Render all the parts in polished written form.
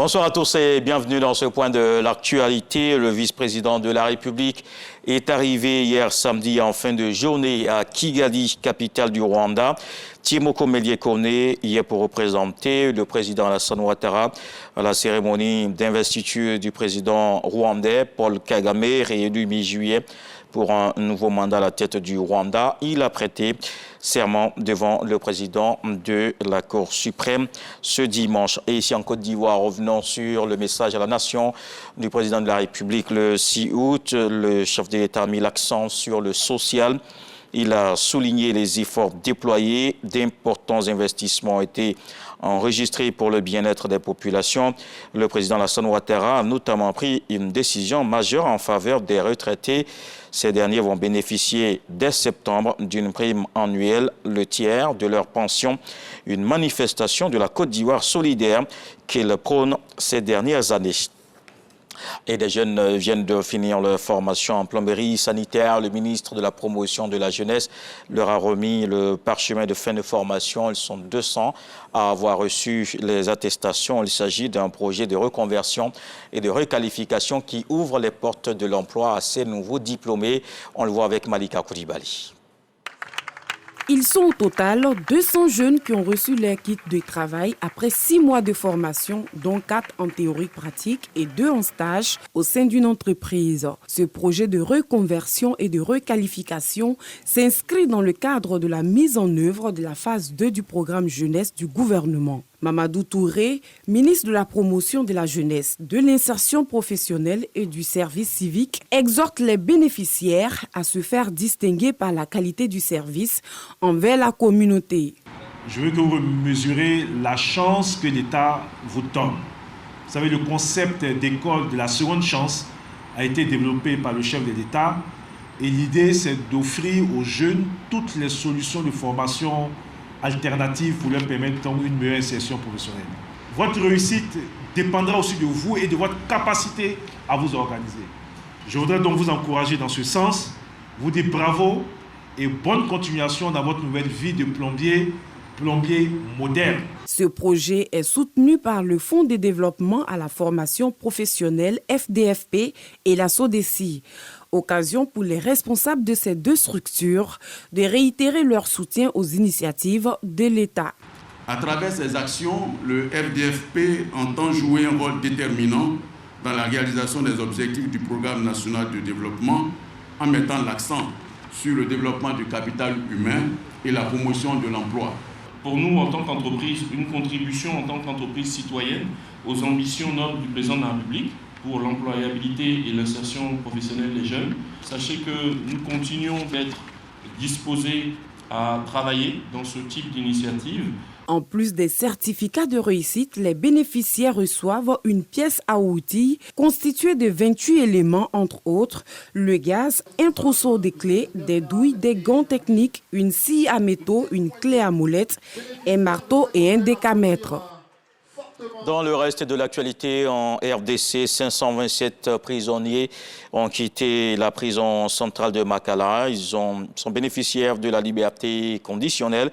Bonsoir à tous et bienvenue dans ce point de l'actualité. Le vice-président de la République est arrivé hier samedi en fin de journée à Kigali, capitale du Rwanda. Timoko Meliekone y est pour représenter le président Alassane Ouattara à la cérémonie d'investiture du président rwandais Paul Kagame, réélu mi-juillet pour un nouveau mandat à la tête du Rwanda. Il a prêté serment devant le président de la Cour suprême ce dimanche. Et ici en Côte d'Ivoire, revenons sur le message à la nation du président de la République le 6 août. Le chef de l'État a mis l'accent sur le social. Il a souligné les efforts déployés. D'importants investissements ont été enregistrés pour le bien-être des populations. Le président Alassane Ouattara a notamment pris une décision majeure en faveur des retraités. Ces derniers vont bénéficier dès septembre d'une prime annuelle, le tiers de leur pension. Une manifestation de la Côte d'Ivoire solidaire qu'il prône ces dernières années. Et des jeunes viennent de finir leur formation en plomberie sanitaire. Le ministre de la Promotion de la Jeunesse leur a remis le parchemin de fin de formation. Ils sont 200 à avoir reçu les attestations. Il s'agit d'un projet de reconversion et de requalification qui ouvre les portes de l'emploi à ces nouveaux diplômés. On le voit avec Malika Koulibaly. Ils sont au total 200 jeunes qui ont reçu leur kit de travail après 6 mois de formation, dont 4 en théorie pratique et 2 en stage au sein d'une entreprise. Ce projet de reconversion et de requalification s'inscrit dans le cadre de la mise en œuvre de la phase 2 du programme jeunesse du gouvernement. Mamadou Touré, ministre de la Promotion de la Jeunesse, de l'Insertion professionnelle et du service civique, exhorte les bénéficiaires à se faire distinguer par la qualité du service envers la communauté. Je veux que vous mesurez la chance que l'État vous donne. Vous savez, le concept d'école de la seconde chance a été développé par le chef de l'État et l'idée, c'est d'offrir aux jeunes toutes les solutions de formation alternatives pour leur permettre une meilleure insertion professionnelle. Votre réussite dépendra aussi de vous et de votre capacité à vous organiser. Je voudrais donc vous encourager dans ce sens, vous dire bravo et bonne continuation dans votre nouvelle vie de plombier moderne. Ce projet est soutenu par le Fonds de développement à la formation professionnelle FDFP et la SODECI. Occasion pour les responsables de ces deux structures de réitérer leur soutien aux initiatives de l'État. À travers ces actions, le FDFP entend jouer un rôle déterminant dans la réalisation des objectifs du programme national de développement en mettant l'accent sur le développement du capital humain et la promotion de l'emploi. Pour nous, en tant qu'entreprise, une contribution en tant qu'entreprise citoyenne aux ambitions nobles du président de la République pour l'employabilité et l'insertion professionnelle des jeunes. Sachez que nous continuons d'être disposés à travailler dans ce type d'initiative. En plus des certificats de réussite, les bénéficiaires reçoivent une pièce à outils constituée de 28 éléments, entre autres le gaz, un trousseau de clés, des douilles, des gants techniques, une scie à métaux, une clé à molette, un marteau et un décamètre. Dans le reste de l'actualité, en RDC, 527 prisonniers ont quitté la prison centrale de Makala. Ils sont bénéficiaires de la liberté conditionnelle.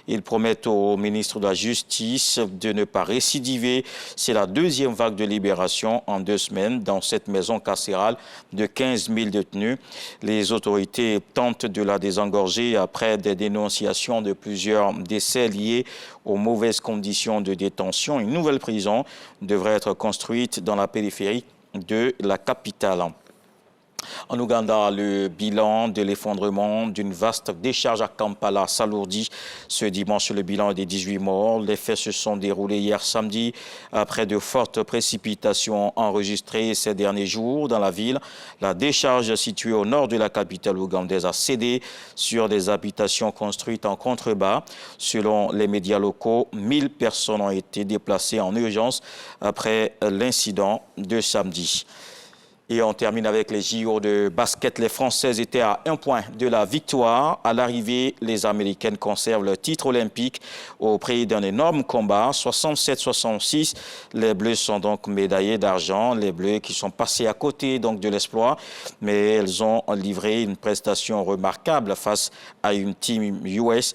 Ils promettent au ministre de la Justice de ne pas récidiver. C'est la deuxième vague de libération en 2 semaines dans cette maison carcérale de 15 000 détenus. Les autorités tentent de la désengorger après des dénonciations de plusieurs décès liés aux mauvaises conditions de détention. Une nouvelle prison devrait être construite dans la périphérie de la capitale. En Ouganda, le bilan de l'effondrement d'une vaste décharge à Kampala s'alourdit. Ce dimanche, le bilan est de 18 morts. Les faits se sont déroulés hier samedi après de fortes précipitations enregistrées ces derniers jours dans la ville. La décharge située au nord de la capitale ougandaise a cédé sur des habitations construites en contrebas. Selon les médias locaux, 1000 personnes ont été déplacées en urgence après l'incident de samedi. Et on termine avec les JO de basket. Les Françaises étaient à 1 point de la victoire. À l'arrivée, les Américaines conservent leur titre olympique au prix d'un énorme combat, 67-66. Les Bleus sont donc médaillés d'argent. Les Bleus qui sont passés à côté donc de l'exploit, mais elles ont livré une prestation remarquable face à une team US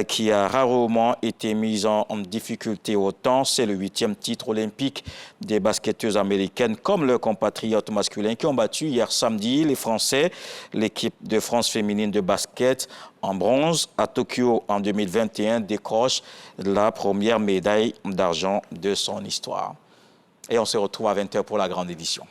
qui a rarement été mise en difficulté autant. C'est le 8e titre olympique des basketteuses américaines comme leurs compatriotes masculins qui ont battu hier samedi les Français. L'équipe de France féminine de basket en bronze à Tokyo en 2021 décroche la première médaille d'argent de son histoire. Et on se retrouve à 20h pour la grande édition.